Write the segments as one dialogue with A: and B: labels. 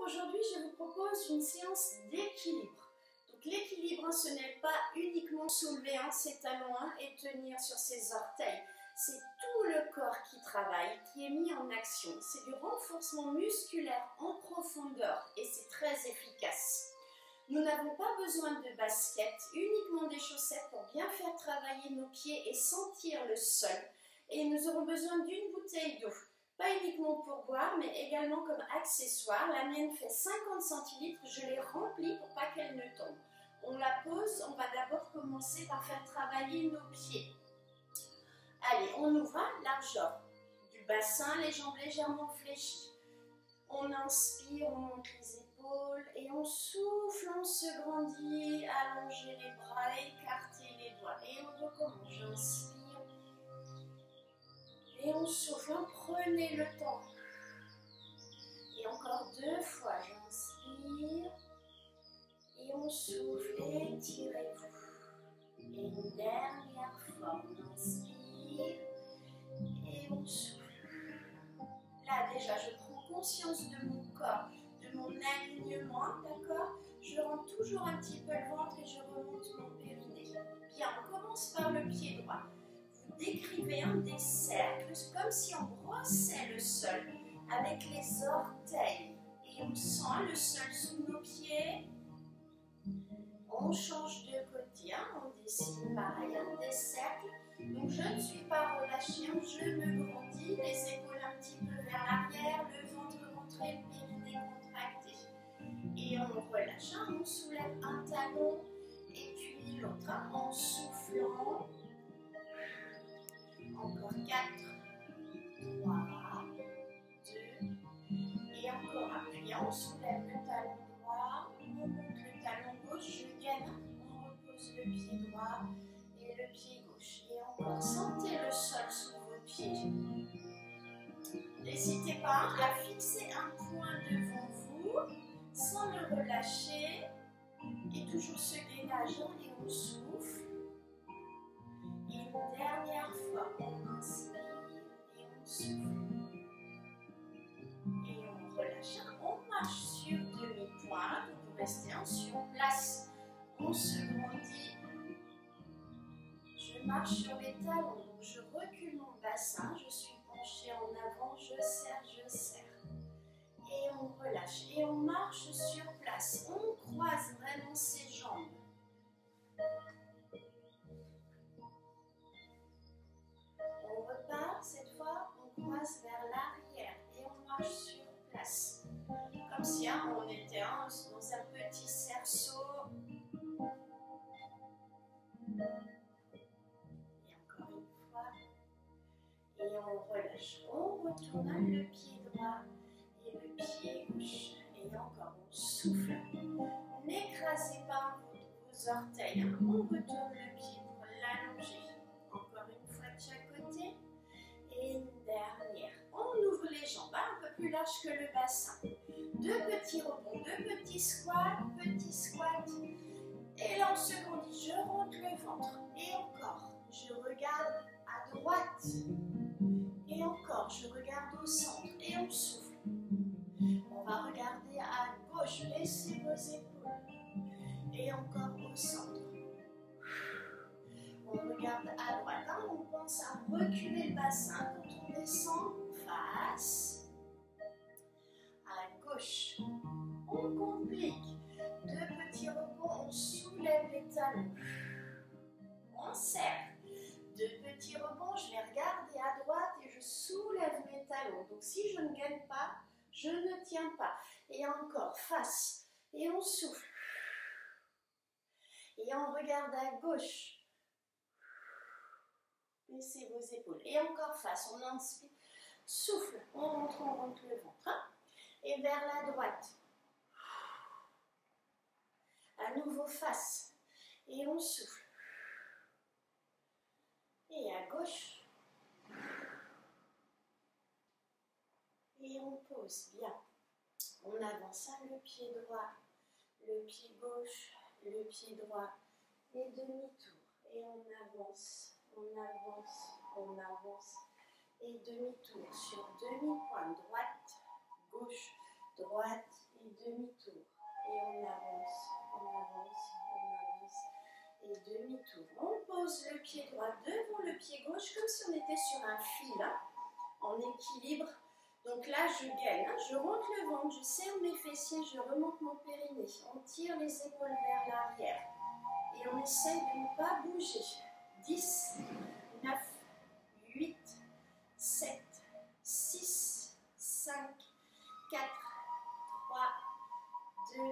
A: Aujourd'hui je vous propose une séance d'équilibre. Donc l'équilibre, ce n'est pas uniquement soulever ses talons et tenir sur ses orteils. C'est tout le corps qui travaille, qui est mis en action. C'est du renforcement musculaire en profondeur et c'est très efficace. Nous n'avons pas besoin de baskets, uniquement des chaussettes pour bien faire travailler nos pieds et sentir le sol. Et nous aurons besoin d'une bouteille d'eau. Pas uniquement pour boire, mais également comme accessoire. La mienne fait 50 centilitres, je l'ai remplie pour pas qu'elle ne tombe. On la pose, on va d'abord commencer par faire travailler nos pieds. Allez, on ouvre largeur du bassin, les jambes légèrement fléchies. On inspire, on monte les épaules et on souffle, on se grandit, allonger les bras, écarter les doigts. Et on recommence, j'inspire. Et on souffle, prenez le temps. Et encore 2 fois, j'inspire. Et on souffle, étirez-vous. Et une dernière fois, on inspire. Et on souffle. Là déjà, je prends conscience de mon corps, de mon alignement, d'accord? Je rentre toujours un petit peu le ventre et je remonte mon périnée. Bien, on commence par le pied droit. Décrivez des cercles comme si on brossait le sol avec les orteils et on sent le sol sous nos pieds. On change de côté, on dessine pareil des cercles. Donc je ne suis pas relâchée, je me grandis, les épaules un petit peu vers l'arrière, le ventre rentré, le périnée contracté. Et on relâche, on soulève un talon et puis l'autre en soufflant. Encore 4, 3, 2, et encore appuyant, on soulève le talon droit, on monte le talon gauche, je gaine, on repose le pied droit et le pied gauche. Et encore, sentez le sol sous vos pieds. N'hésitez pas à fixer un point devant vous, sans le relâcher, et toujours ce gainage, et on souffle. Et une dernière fois, on inspire et on souffle. Et on relâche. On marche sur demi-pointe. Vous restez sur place. On se grandit. Je marche sur les talons. Je recule mon bassin. Je suis penchée en avant. Je serre, je serre. Et on relâche. Et on marche sur place. On croise vraiment ses jambes. On repart, cette fois, on croise vers l'arrière et on marche sur place. Comme si on était dans un petit cerceau. Et encore une fois. Et on relâche. On retourne le pied droit et le pied gauche. Et encore, on souffle. N'écrasez pas vos orteils. On retourne le pied pour l'allonger. Encore une fois de chaque côté. Et une dernière. On ouvre les jambes un peu plus large que le bassin. 2 petits rebonds, 2 petits squats, Et là on se grandit. Je rentre le ventre. Et encore. Je regarde à droite. Et encore. Je regarde au centre. Et on souffle. On va regarder à gauche. Laissez vos épaules. Et encore au centre. On regarde à droite, on pense à reculer le bassin. Quand on descend, face. À gauche, on complique. 2 petits rebonds, on soulève les talons. On serre. 2 petits rebonds, je vais regarder à droite et je soulève mes talons. Donc si je ne gagne pas, je ne tiens pas. Et encore, face. Et on souffle. Et on regarde à gauche. Laissez vos épaules. Et encore face, on inspire, souffle, on rentre le ventre. Et vers la droite. À nouveau face. Et on souffle. Et à gauche. Et on pose. Bien. On avance le pied droit, le pied gauche, le pied droit. Et demi-tour. Et on avance. On avance, on avance, et demi-tour sur demi-pointe, droite, gauche, droite et et demi-tour. Et on avance, on avance, on avance. Et demi-tour. On pose le pied droit devant le pied gauche comme si on était sur un fil, hein, en équilibre. Donc là, je gaine, hein, je rentre le ventre, je serre mes fessiers, je remonte mon périnée. On tire les épaules vers l'arrière. Et on essaye de ne pas bouger. 10, 9, 8, 7, 6, 5, 4, 3, 2,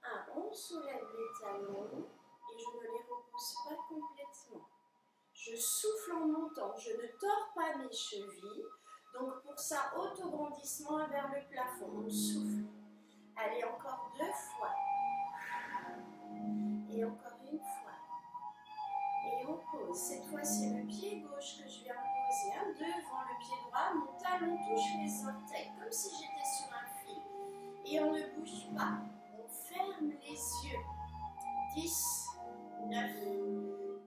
A: 1. On soulève les talons et je ne les repousse pas complètement. Je souffle en montant, je ne tords pas mes chevilles. Donc pour ça, autograndissement vers le plafond. On souffle. Allez, encore 2 fois. Et encore une fois. Et on pose. Cette fois, c'est le pied gauche que je viens poser, hein, devant le pied droit. Mon talon touche les orteils, comme si j'étais sur un fil. Et on ne bouge pas. On ferme les yeux. 10, 9,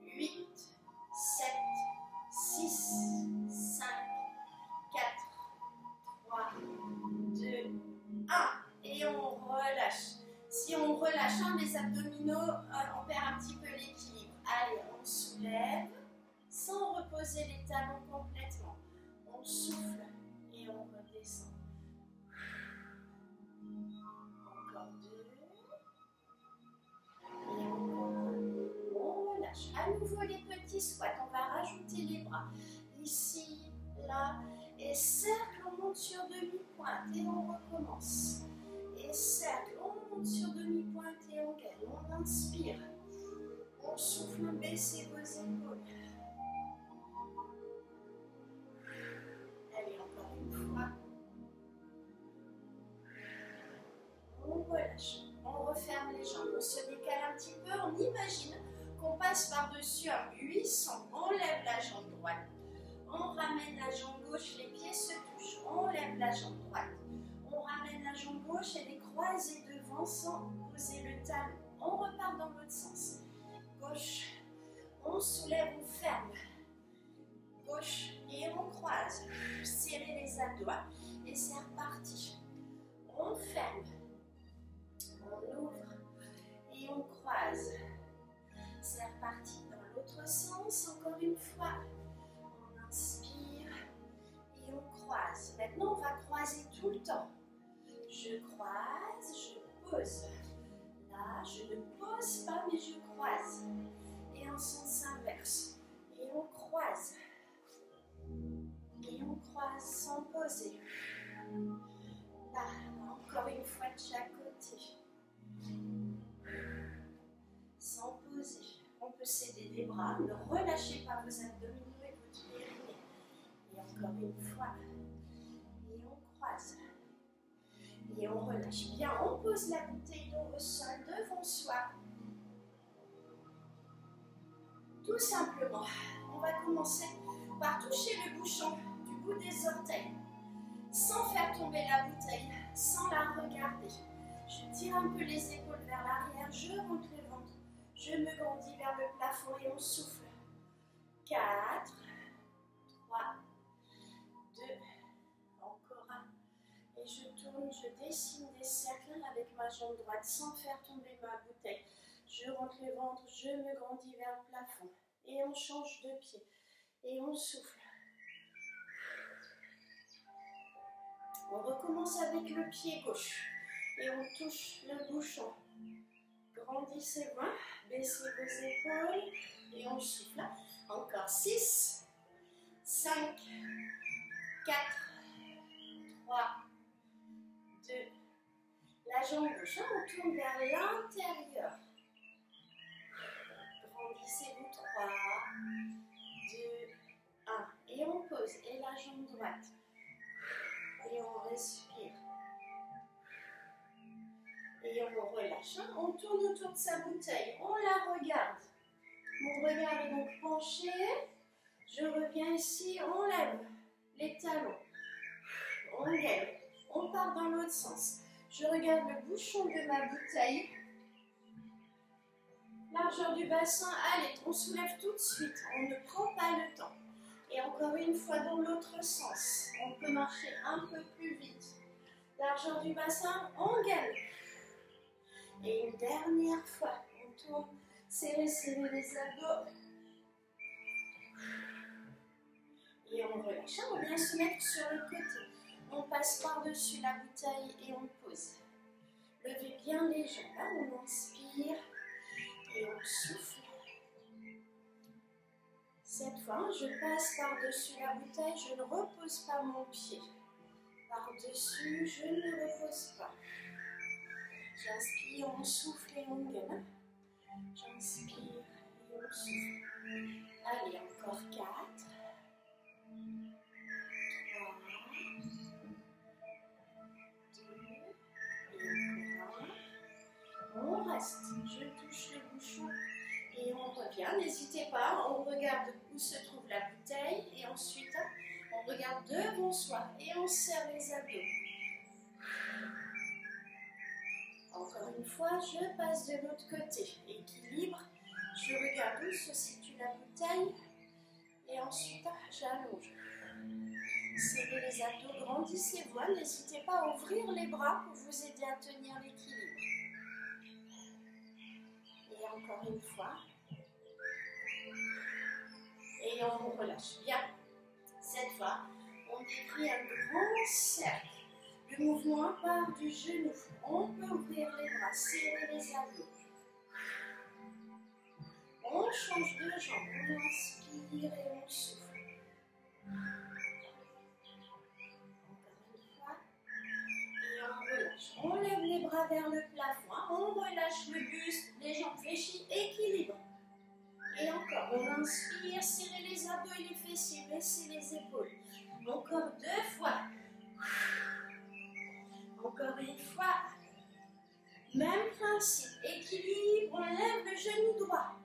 A: 8, 7, 6, 5, 4, 3, 2, 1. Et on relâche. Si on relâche les abdominaux, on perd un petit peu l'équilibre. Allez, on soulève sans reposer les talons complètement. On souffle et on redescend. Encore 2. Et encore 1. On relâche. À nouveau les petits squats. On va rajouter les bras. Ici, là. Et cercle, on monte sur demi-pointe et on recommence. Et cercle, on monte sur demi-pointe et on gagne. On inspire. On souffle, baissez vos épaules. Allez, encore une fois. On relâche. On referme les jambes. On se décale un petit peu. On imagine qu'on passe par-dessus un buisson. On lève la jambe droite. On ramène la jambe gauche. Les pieds se touchent. On lève la jambe droite. On ramène la jambe gauche. Elle est croisée devant sans poser le talon. On repart dans l'autre sens. Gauche. On soulève, on ferme. Gauche et on croise. Serrez les abdos et c'est reparti. On ferme. On ouvre et on croise. C'est reparti dans l'autre sens. Encore une fois. On inspire et on croise. Maintenant, on va croiser tout le temps. Je croise, je pose. Là, je ne pose pas, mais je croise. Et en sens inverse. Et on croise. Et on croise sans poser. Là, encore une fois de chaque côté. Sans poser. On peut s'aider des bras. Ne relâchez pas vos abdominaux et votre périnée. Et encore une fois. Et on croise. Et on relâche. Bien, on pose la bouteille d'eau au sol devant soi. Tout simplement, on va commencer par toucher le bouchon du bout des orteils, sans faire tomber la bouteille, sans la regarder. Je tire un peu les épaules vers l'arrière, je rentre le ventre, je me grandis vers le plafond et on souffle. 4, 3, 2, encore 1. Et je tourne, je dessine des cercles avec ma jambe droite sans faire tomber ma bouteille. Je rentre le ventre, je me grandis vers le plafond. Et on change de pied. Et on souffle. On recommence avec le pied gauche. Et on touche le bouchon. Grandissez-vous, baissez vos épaules. Et on souffle. Encore 6, 5, 4, 3, 2. La jambe gauche, on tourne vers l'intérieur. Grandissez-vous, 3, 2, 1. Et on pose. Et la jambe droite. Et on respire. Et on relâche. On tourne autour de sa bouteille. On la regarde. Mon regard est donc penché. Je reviens ici. On lève les talons. On gaine. On part dans l'autre sens. Je regarde le bouchon de ma bouteille. Largeur du bassin, allez, on soulève tout de suite, on ne prend pas le temps. Et encore une fois dans l'autre sens, on peut marcher un peu plus vite. Largeur du bassin, on gagne. Et une dernière fois, on tourne, serrer les abdos. Et on relâche, on vient se mettre sur le côté. On passe par-dessus la bouteille et on pose. Levez bien les jambes, là, on inspire et on souffle. Cette fois, je passe par-dessus la bouteille, je ne repose pas mon pied. Par-dessus, je ne repose pas. J'inspire, on souffle et on gagne. J'inspire et on souffle. Allez, encore 4. 3, 2, et encore 1. On reste. Je touche le bouchon et on revient. N'hésitez pas, on regarde où se trouve la bouteille et ensuite on regarde devant soi et on serre les abdos. Encore une fois, je passe de l'autre côté. Équilibre, je regarde où se situe la bouteille et ensuite j'allonge. Serrez les abdos, grandissez-vous. N'hésitez pas à ouvrir les bras pour vous aider à tenir l'équilibre. Et encore une fois. Et on relâche. Bien. Cette fois, on décrit un grand cercle. Le mouvement part du genou. On peut ouvrir les bras, serrer les abdos. On change de jambe. On inspire et on souffle. On lève les bras vers le plafond, on relâche le buste, les jambes fléchies, équilibre. Et encore, on inspire, serrez les abdos et les fessiers, baissez les épaules. Encore 2 fois. Encore une fois. Même principe, équilibre, on lève le genou droit.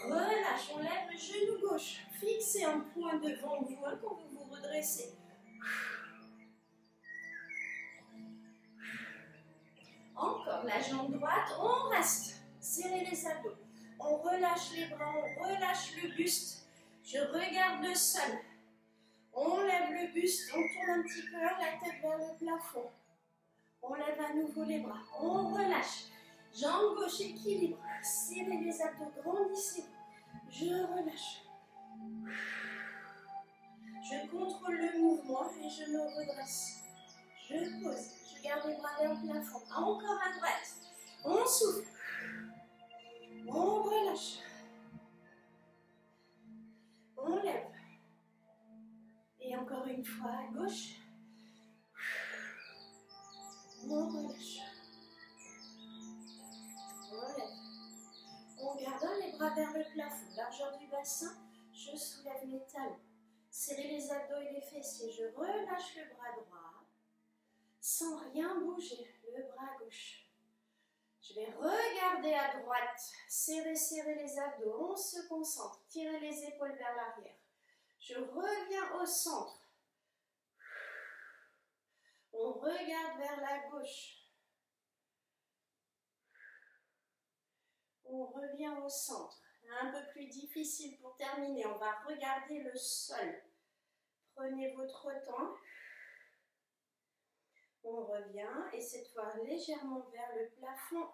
A: Relâche, on lève le genou gauche. Fixez un point devant vous quand vous vous redressez. Encore la jambe droite, on reste. Serrez les abdos. On relâche les bras, on relâche le buste. Je regarde le sol. On lève le buste, on tourne un petit peu la tête vers le plafond. On lève à nouveau les bras. On relâche. Jambe gauche, équilibre. Serrez les abdos, grandissez. Je relâche. Je contrôle le mouvement et je me redresse. Je pose. Je garde les bras vers le plafond. Encore à droite. On souffle. On relâche. On lève. Et encore une fois à gauche. On relâche. On lève. En gardant les bras vers le plafond, largeur du bassin, je soulève mes talons. Serrez les abdos et les fessiers. Je relâche le bras droit. Sans rien bouger, le bras gauche. Je vais regarder à droite. Serrez les abdos. On se concentre. Tirez les épaules vers l'arrière. Je reviens au centre. On regarde vers la gauche. On revient au centre. Un peu plus difficile pour terminer. On va regarder le sol. Prenez votre temps. On revient et cette fois légèrement vers le plafond.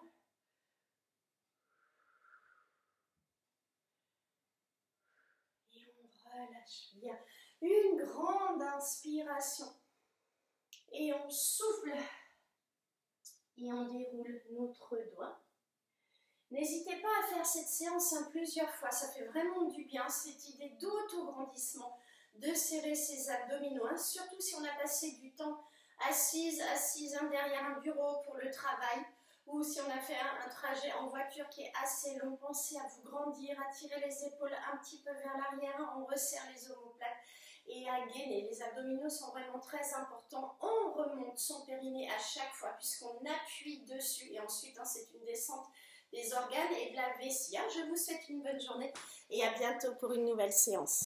A: Et on relâche bien. Une grande inspiration. Et on souffle. Et on déroule notre doigt. N'hésitez pas à faire cette séance plusieurs fois. Ça fait vraiment du bien, cette idée d'autograndissement, de serrer ses abdominaux. Surtout si on a passé du temps assise derrière un bureau pour le travail, ou si on a fait un trajet en voiture qui est assez long, pensez à vous grandir, à tirer les épaules un petit peu vers l'arrière, on resserre les omoplates et à gainer. Les abdominaux sont vraiment très importants. On remonte son périnée à chaque fois puisqu'on appuie dessus et ensuite c'est une descente des organes et de la vessie. Je vous souhaite une bonne journée et à bientôt pour une nouvelle séance.